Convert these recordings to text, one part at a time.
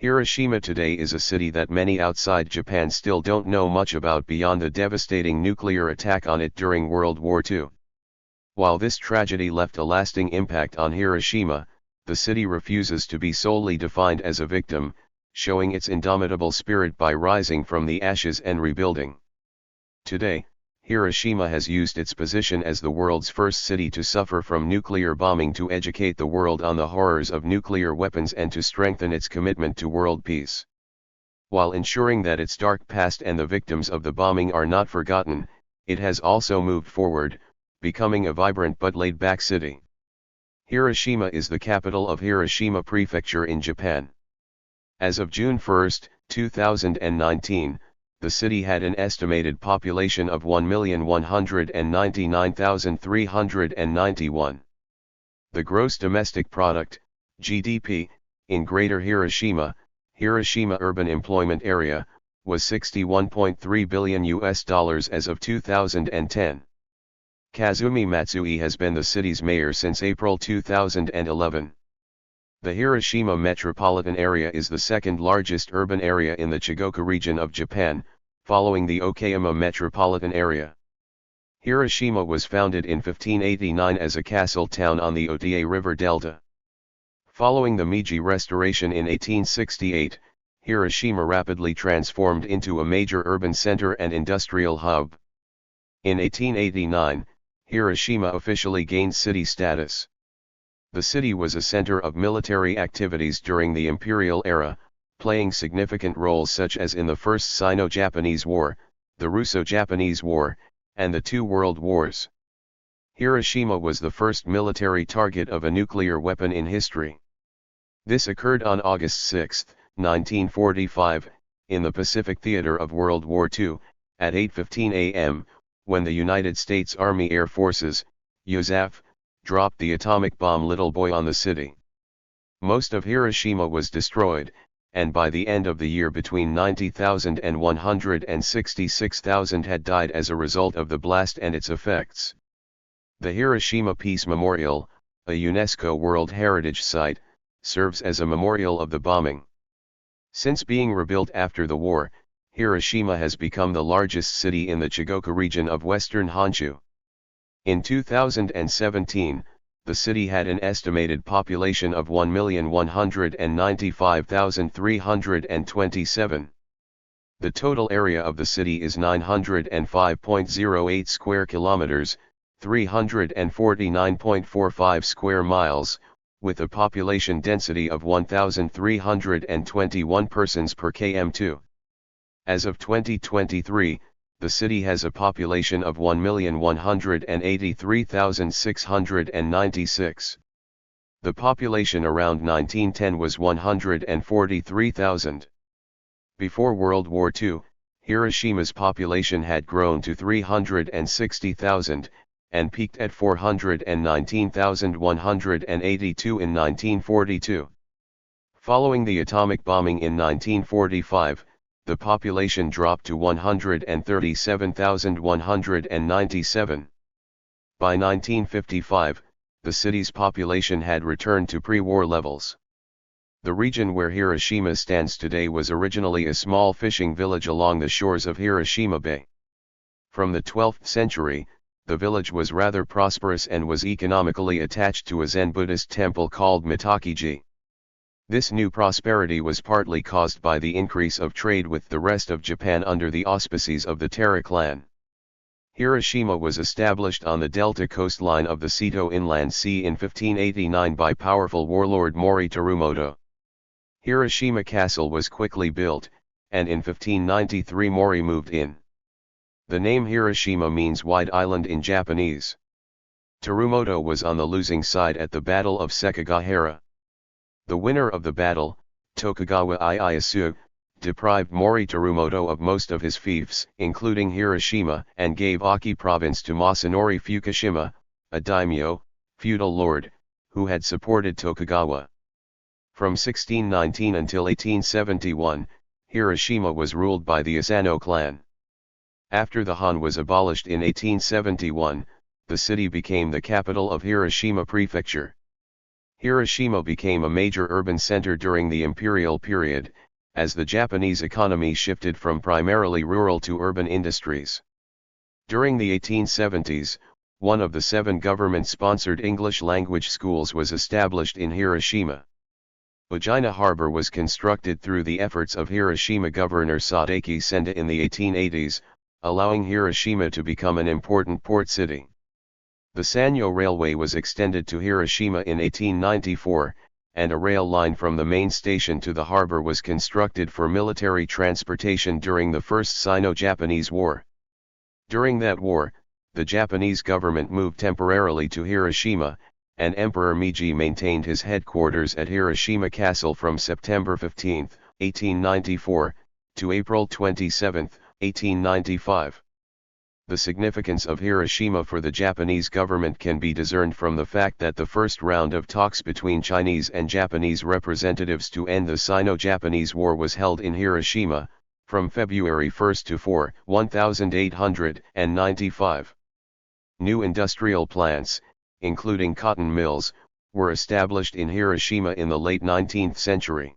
Hiroshima today is a city that many outside Japan still don't know much about beyond the devastating nuclear attack on it during World War II. While this tragedy left a lasting impact on Hiroshima, the city refuses to be solely defined as a victim, showing its indomitable spirit by rising from the ashes and rebuilding. Today, Hiroshima has used its position as the world's first city to suffer from nuclear bombing to educate the world on the horrors of nuclear weapons and to strengthen its commitment to world peace. While ensuring that its dark past and the victims of the bombing are not forgotten, it has also moved forward, becoming a vibrant but laid-back city. Hiroshima is the capital of Hiroshima Prefecture in Japan. As of June 1, 2019, the city had an estimated population of 1,199,391. The gross domestic product, GDP, in Greater Hiroshima, Hiroshima Urban Employment Area, was $61.3 billion as of 2010. Kazumi Matsui has been the city's mayor since April 2011. The Hiroshima metropolitan area is the second largest urban area in the Chigoku region of Japan, following the Okayama metropolitan area. Hiroshima was founded in 1589 as a castle town on the Oda River Delta. Following the Meiji Restoration in 1868, Hiroshima rapidly transformed into a major urban center and industrial hub. In 1889, Hiroshima officially gained city status. The city was a center of military activities during the imperial era, playing significant roles such as in the First Sino-Japanese War, the Russo-Japanese War, and the two World Wars. Hiroshima was the first military target of a nuclear weapon in history. This occurred on August 6, 1945, in the Pacific Theater of World War II, at 8:15 a.m., when the United States Army Air Forces, USAF, dropped the atomic bomb Little Boy on the city. Most of Hiroshima was destroyed, and by the end of the year between 90,000 and 166,000 had died as a result of the blast and its effects. The Hiroshima Peace Memorial, a UNESCO World Heritage Site, serves as a memorial of the bombing. Since being rebuilt after the war, Hiroshima has become the largest city in the Chigoku region of western Honshu. In 2017, the city had an estimated population of 1,195,327. The total area of the city is 905.08 square kilometers, 349.45 square miles, with a population density of 1,321 persons per km2. As of 2023, the city has a population of 1,183,696. The population around 1910 was 143,000. Before World War II, Hiroshima's population had grown to 360,000, and peaked at 419,182 in 1942. Following the atomic bombing in 1945, the population dropped to 137,197. By 1955, the city's population had returned to pre-war levels. The region where Hiroshima stands today was originally a small fishing village along the shores of Hiroshima Bay. From the 12th century, the village was rather prosperous and was economically attached to a Zen Buddhist temple called Mitakiji. This new prosperity was partly caused by the increase of trade with the rest of Japan under the auspices of the Terra clan. Hiroshima was established on the delta coastline of the Seto Inland Sea in 1589 by powerful warlord Mori Tarumoto. Hiroshima Castle was quickly built, and in 1593 Mori moved in. The name Hiroshima means wide island in Japanese. Tarumoto was on the losing side at the Battle of Sekigahara. The winner of the battle, Tokugawa Ieyasu, deprived Mori Tarumoto of most of his fiefs, including Hiroshima, and gave Aki province to Masanori Fukushima, a daimyo, feudal lord, who had supported Tokugawa. From 1619 until 1871, Hiroshima was ruled by the Asano clan. After the Han was abolished in 1871, the city became the capital of Hiroshima Prefecture. Hiroshima became a major urban center during the imperial period, as the Japanese economy shifted from primarily rural to urban industries. During the 1870s, one of the 7 government-sponsored English-language schools was established in Hiroshima. Ujina Harbor was constructed through the efforts of Hiroshima Governor Sadaki Senda in the 1880s, allowing Hiroshima to become an important port city. The Sanyo Railway was extended to Hiroshima in 1894, and a rail line from the main station to the harbor was constructed for military transportation during the First Sino-Japanese War. During that war, the Japanese government moved temporarily to Hiroshima, and Emperor Meiji maintained his headquarters at Hiroshima Castle from September 15, 1894, to April 27, 1895. The significance of Hiroshima for the Japanese government can be discerned from the fact that the first round of talks between Chinese and Japanese representatives to end the Sino-Japanese War was held in Hiroshima, from February 1 to 4, 1895. New industrial plants, including cotton mills, were established in Hiroshima in the late 19th century.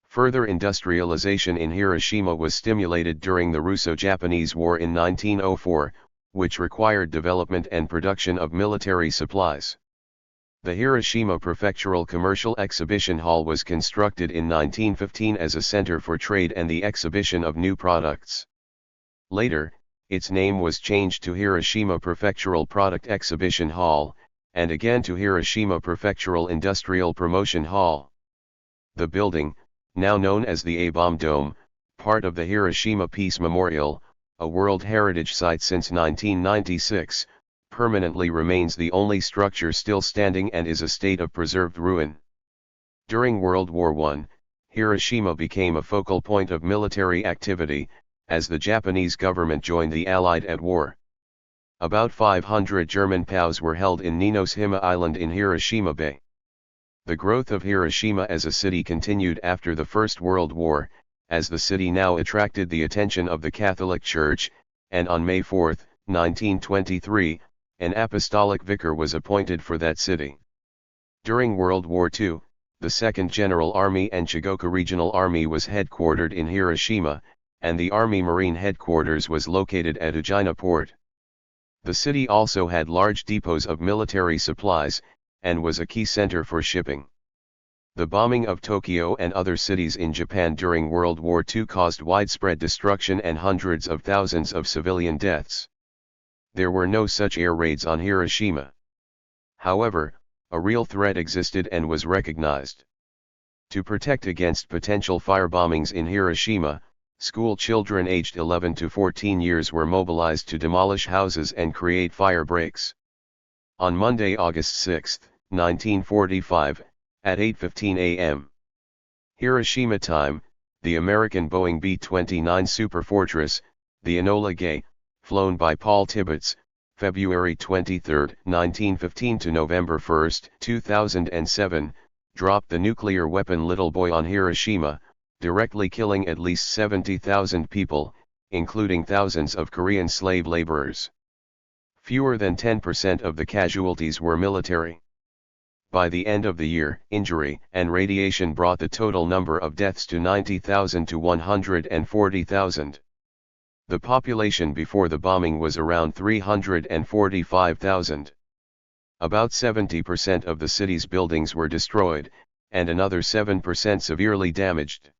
Further industrialization in Hiroshima was stimulated during the Russo-Japanese War in 1904, which required development and production of military supplies. The Hiroshima Prefectural Commercial Exhibition Hall was constructed in 1915 as a center for trade and the exhibition of new products. Later, its name was changed to Hiroshima Prefectural Product Exhibition Hall, and again to Hiroshima Prefectural Industrial Promotion Hall. The building, now known as the A-Bomb Dome, part of the Hiroshima Peace Memorial, a World Heritage Site since 1996, permanently remains the only structure still standing and is a state of preserved ruin. During World War I, Hiroshima became a focal point of military activity, as the Japanese government joined the Allied at war. About 500 German POWs were held in Ninoshima Island in Hiroshima Bay. The growth of Hiroshima as a city continued after the First World War, as the city now attracted the attention of the Catholic Church, and on May 4, 1923, an apostolic vicar was appointed for that city. During World War II, the 2nd General Army and Chigoku Regional Army was headquartered in Hiroshima, and the Army Marine headquarters was located at Ujina Port. The city also had large depots of military supplies, and was a key center for shipping. The bombing of Tokyo and other cities in Japan during World War II caused widespread destruction and hundreds of thousands of civilian deaths. There were no such air raids on Hiroshima. However, a real threat existed and was recognized. To protect against potential firebombings in Hiroshima, school children aged 11 to 14 years were mobilized to demolish houses and create fire breaks. On Monday, August 6, 1945, at 8:15 a.m. Hiroshima time, the American Boeing B-29 Superfortress, the Enola Gay, flown by Paul Tibbets, February 23, 1915 to November 1, 2007, dropped the nuclear weapon Little Boy on Hiroshima, directly killing at least 70,000 people, including thousands of Korean slave laborers. Fewer than 10% of the casualties were military. By the end of the year, injury and radiation brought the total number of deaths to 90,000 to 140,000. The population before the bombing was around 345,000. About 70% of the city's buildings were destroyed, and another 7% severely damaged.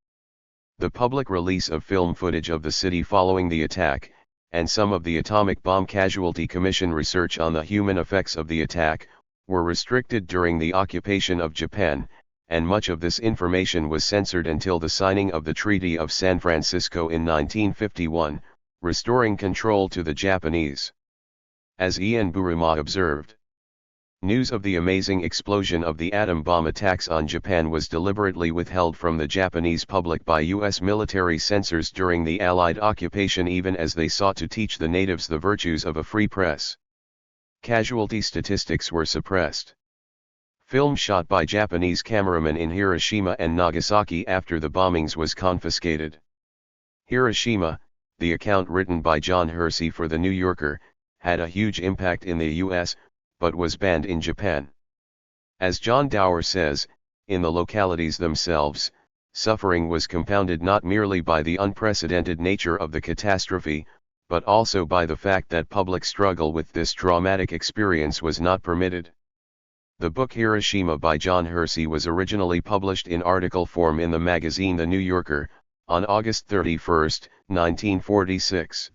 The public release of film footage of the city following the attack, and some of the Atomic Bomb Casualty Commission research on the human effects of the attack, were restricted during the occupation of Japan, and much of this information was censored until the signing of the Treaty of San Francisco in 1951, restoring control to the Japanese. As Ian Buruma observed, news of the amazing explosion of the atom bomb attacks on Japan was deliberately withheld from the Japanese public by U.S. military censors during the Allied occupation, even as they sought to teach the natives the virtues of a free press. Casualty statistics were suppressed. Film shot by Japanese cameramen in Hiroshima and Nagasaki after the bombings was confiscated. Hiroshima, the account written by John Hersey for The New Yorker, had a huge impact in the U.S., but was banned in Japan. As John Dower says, in the localities themselves, suffering was compounded not merely by the unprecedented nature of the catastrophe, but also by the fact that public struggle with this traumatic experience was not permitted. The book Hiroshima by John Hersey was originally published in article form in the magazine The New Yorker, on August 31, 1946.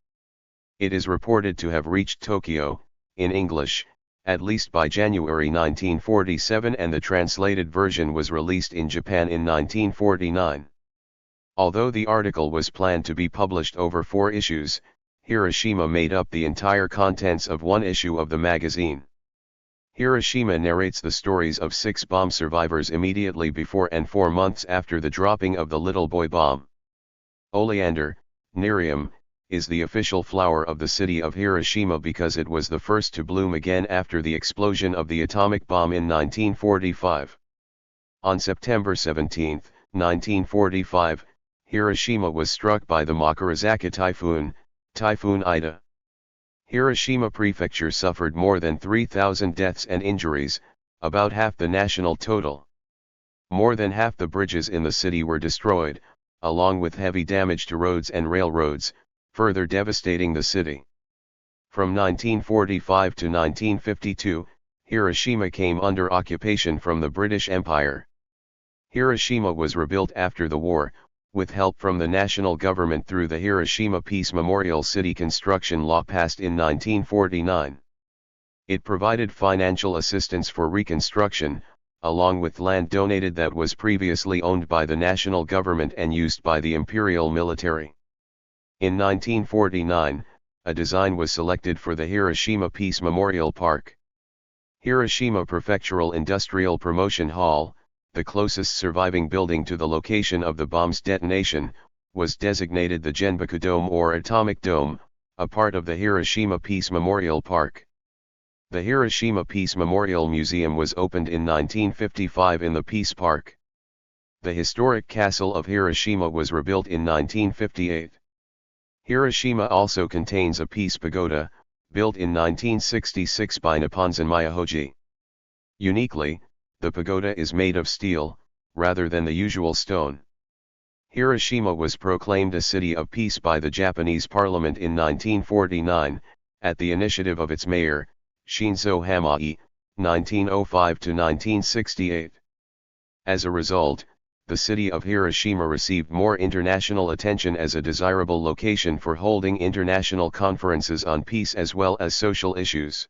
It is reported to have reached Tokyo, in English, at least by January 1947, and the translated version was released in Japan in 1949. Although the article was planned to be published over 4 issues, Hiroshima made up the entire contents of one issue of the magazine. Hiroshima narrates the stories of 6 bomb survivors immediately before and 4 months after the dropping of the little boy bomb. Oleander, Nerium, is the official flower of the city of Hiroshima because it was the first to bloom again after the explosion of the atomic bomb in 1945. On September 17, 1945, Hiroshima was struck by the Makurazaka typhoon, Typhoon Ida. Hiroshima Prefecture suffered more than 3,000 deaths and injuries, about half the national total. More than half the bridges in the city were destroyed, along with heavy damage to roads and railroads, further devastating the city. From 1945 to 1952, Hiroshima came under occupation from the British Empire. Hiroshima was rebuilt after the war, with help from the national government through the Hiroshima Peace Memorial City Construction Law passed in 1949. It provided financial assistance for reconstruction, along with land donated that was previously owned by the national government and used by the imperial military. In 1949, a design was selected for the Hiroshima Peace Memorial Park. Hiroshima Prefectural Industrial Promotion Hall, the closest surviving building to the location of the bomb's detonation, was designated the Genbaku Dome or Atomic Dome, a part of the Hiroshima Peace Memorial Park. The Hiroshima Peace Memorial Museum was opened in 1955 in the Peace Park. The historic castle of Hiroshima was rebuilt in 1958. Hiroshima also contains a peace pagoda, built in 1966 by Nipponzan Myohoji. Uniquely, the pagoda is made of steel, rather than the usual stone. Hiroshima was proclaimed a city of peace by the Japanese parliament in 1949, at the initiative of its mayor, Shinzo Hamai, 1905 to 1968. As a result, the city of Hiroshima received more international attention as a desirable location for holding international conferences on peace as well as social issues.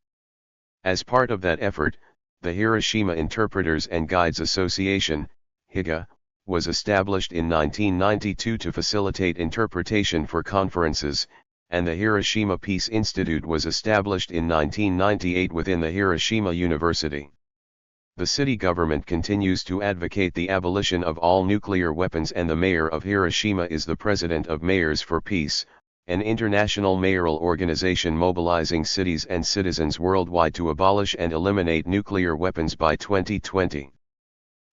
As part of that effort, the Hiroshima Interpreters and Guides Association, HIGA, was established in 1992 to facilitate interpretation for conferences, and the Hiroshima Peace Institute was established in 1998 within the Hiroshima University. The city government continues to advocate the abolition of all nuclear weapons, and the mayor of Hiroshima is the president of Mayors for Peace, an international mayoral organization mobilizing cities and citizens worldwide to abolish and eliminate nuclear weapons by 2020.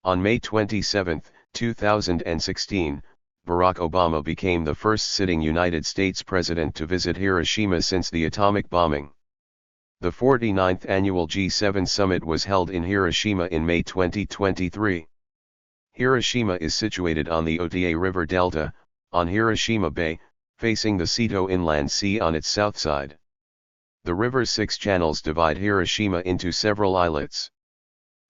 On May 27, 2016, Barack Obama became the first sitting United States president to visit Hiroshima since the atomic bombing. The 49th annual G7 summit was held in Hiroshima in May 2023. Hiroshima is situated on the Ota River Delta, on Hiroshima Bay, facing the Seto Inland Sea on its south side. The river's 6 channels divide Hiroshima into several islets.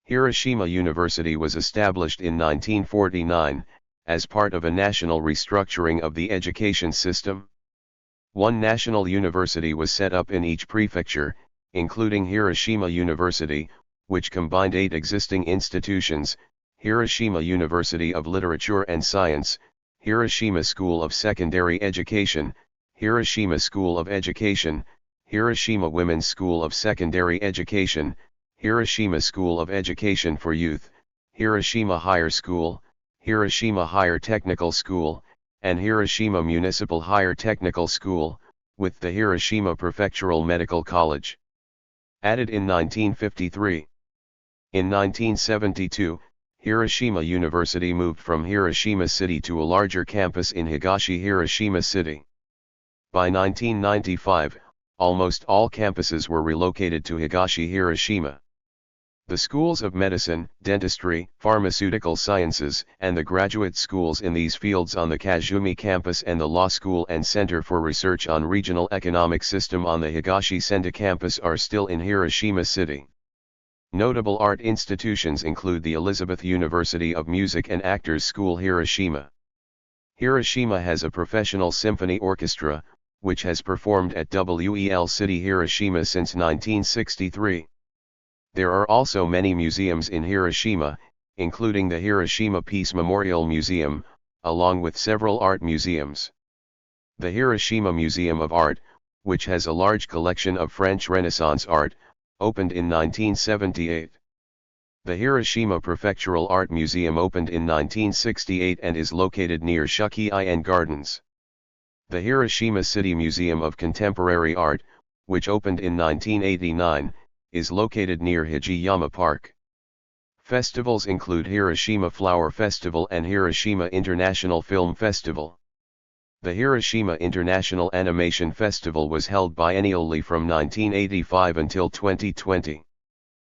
Hiroshima University was established in 1949, as part of a national restructuring of the education system. One national university was set up in each prefecture, including Hiroshima University, which combined 8 existing institutions: Hiroshima University of Literature and Science, Hiroshima School of Secondary Education, Hiroshima School of Education, Hiroshima Women's School of Secondary Education, Hiroshima School of Education for Youth, Hiroshima Higher School, Hiroshima Higher Technical School, and Hiroshima Municipal Higher Technical School, with the Hiroshima Prefectural Medical College. Added in 1953. In 1972, Hiroshima University moved from Hiroshima City to a larger campus in Higashi Hiroshima City. By 1995, almost all campuses were relocated to Higashi Hiroshima. The schools of medicine, dentistry, pharmaceutical sciences, and the graduate schools in these fields on the Kazumi campus and the Law School and Center for Research on Regional Economic System on the Higashi Senda campus are still in Hiroshima City. Notable art institutions include the Elizabeth University of Music and Actors School Hiroshima. Hiroshima has a professional symphony orchestra, which has performed at WEL City Hiroshima since 1963. There are also many museums in Hiroshima, including the Hiroshima Peace Memorial Museum, along with several art museums. The Hiroshima Museum of Art, which has a large collection of French Renaissance art, opened in 1978. The Hiroshima Prefectural Art Museum opened in 1968 and is located near Shuki-in Gardens. The Hiroshima City Museum of Contemporary Art, which opened in 1989, is located near Hijiyama Park. Festivals include Hiroshima Flower Festival and Hiroshima International Film Festival. The Hiroshima International Animation Festival was held biennially from 1985 until 2020.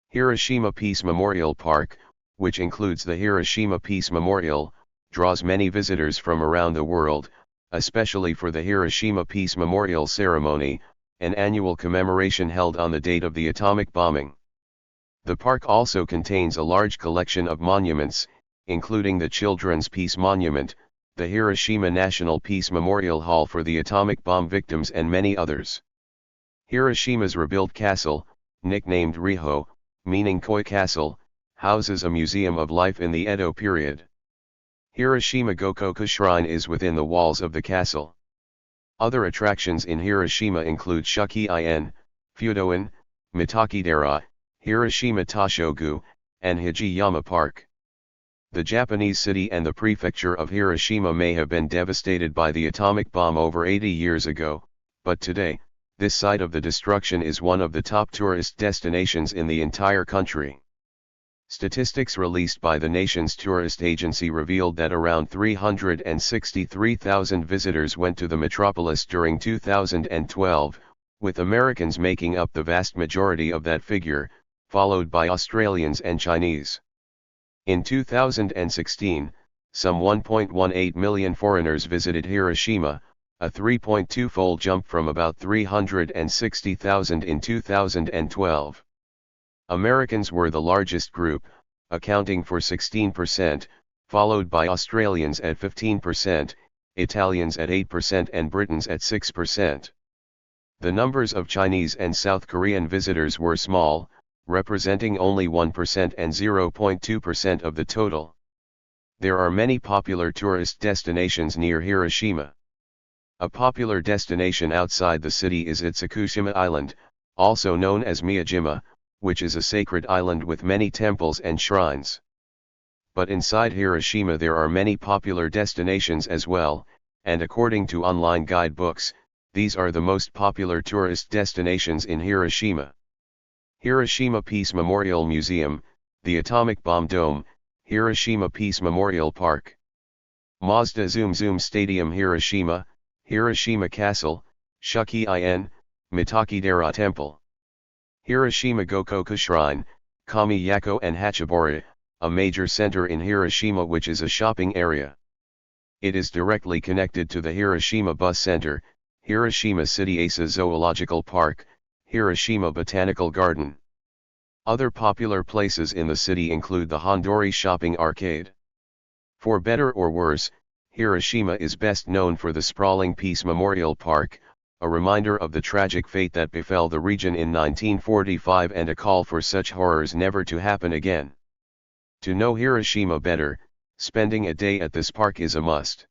Hiroshima Peace Memorial Park, which includes the Hiroshima Peace Memorial, draws many visitors from around the world, especially for the Hiroshima Peace Memorial Ceremony, an annual commemoration held on the date of the atomic bombing. The park also contains a large collection of monuments, including the Children's Peace Monument, the Hiroshima National Peace Memorial Hall for the atomic bomb victims and many others. Hiroshima's rebuilt castle, nicknamed Riho, meaning Koi Castle, houses a museum of life in the Edo period. Hiroshima Gokoku Shrine is within the walls of the castle. Other attractions in Hiroshima include Shuki-in, Fudo-in, Mitaki-dera, Hiroshima Toshogu, and Hijiyama Park. The Japanese city and the prefecture of Hiroshima may have been devastated by the atomic bomb over 80 years ago, but today, this site of the destruction is one of the top tourist destinations in the entire country. Statistics released by the nation's tourist agency revealed that around 363,000 visitors went to the metropolis during 2012, with Americans making up the vast majority of that figure, followed by Australians and Chinese. In 2016, some 1.18 million foreigners visited Hiroshima, a 3.2-fold jump from about 360,000 in 2012. Americans were the largest group, accounting for 16%, followed by Australians at 15%, Italians at 8% and Britons at 6%. The numbers of Chinese and South Korean visitors were small, representing only 1% and 0.2% of the total. There are many popular tourist destinations near Hiroshima. A popular destination outside the city is Itsukushima Island, also known as Miyajima, which is a sacred island with many temples and shrines. But inside Hiroshima there are many popular destinations as well, and according to online guidebooks, these are the most popular tourist destinations in Hiroshima. Hiroshima Peace Memorial Museum, the Atomic Bomb Dome, Hiroshima Peace Memorial Park. Mazda Zoom Zoom Stadium Hiroshima, Hiroshima Castle, Shuki-in, Mitaki-dera Temple. Hiroshima Gokoku Shrine, Kami-yako and Hachibori, a major center in Hiroshima which is a shopping area. It is directly connected to the Hiroshima Bus Center, Hiroshima City Asa Zoological Park, Hiroshima Botanical Garden. Other popular places in the city include the Hondori Shopping Arcade. For better or worse, Hiroshima is best known for the sprawling Peace Memorial Park, a reminder of the tragic fate that befell the region in 1945 and a call for such horrors never to happen again. To know Hiroshima better, spending a day at this park is a must.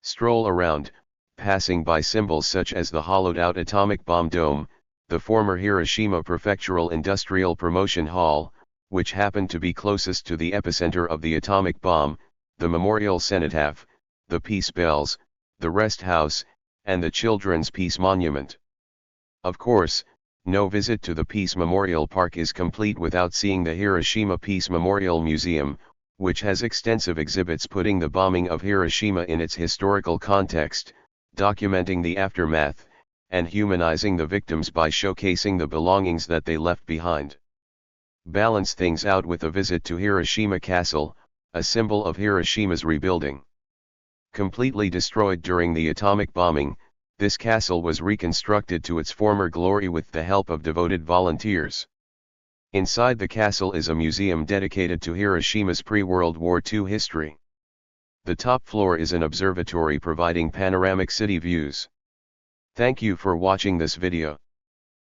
Stroll around, passing by symbols such as the hollowed-out atomic bomb dome, the former Hiroshima Prefectural Industrial Promotion Hall, which happened to be closest to the epicenter of the atomic bomb, the Memorial Cenotaph, the Peace Bells, the Rest House, and the Children's Peace Monument. Of course, no visit to the Peace Memorial Park is complete without seeing the Hiroshima Peace Memorial Museum, which has extensive exhibits putting the bombing of Hiroshima in its historical context, documenting the aftermath, and humanizing the victims by showcasing the belongings that they left behind. Balance things out with a visit to Hiroshima Castle, a symbol of Hiroshima's rebuilding. Completely destroyed during the atomic bombing, this castle was reconstructed to its former glory with the help of devoted volunteers. Inside the castle is a museum dedicated to Hiroshima's pre-World War II history. The top floor is an observatory providing panoramic city views. Thank you for watching this video.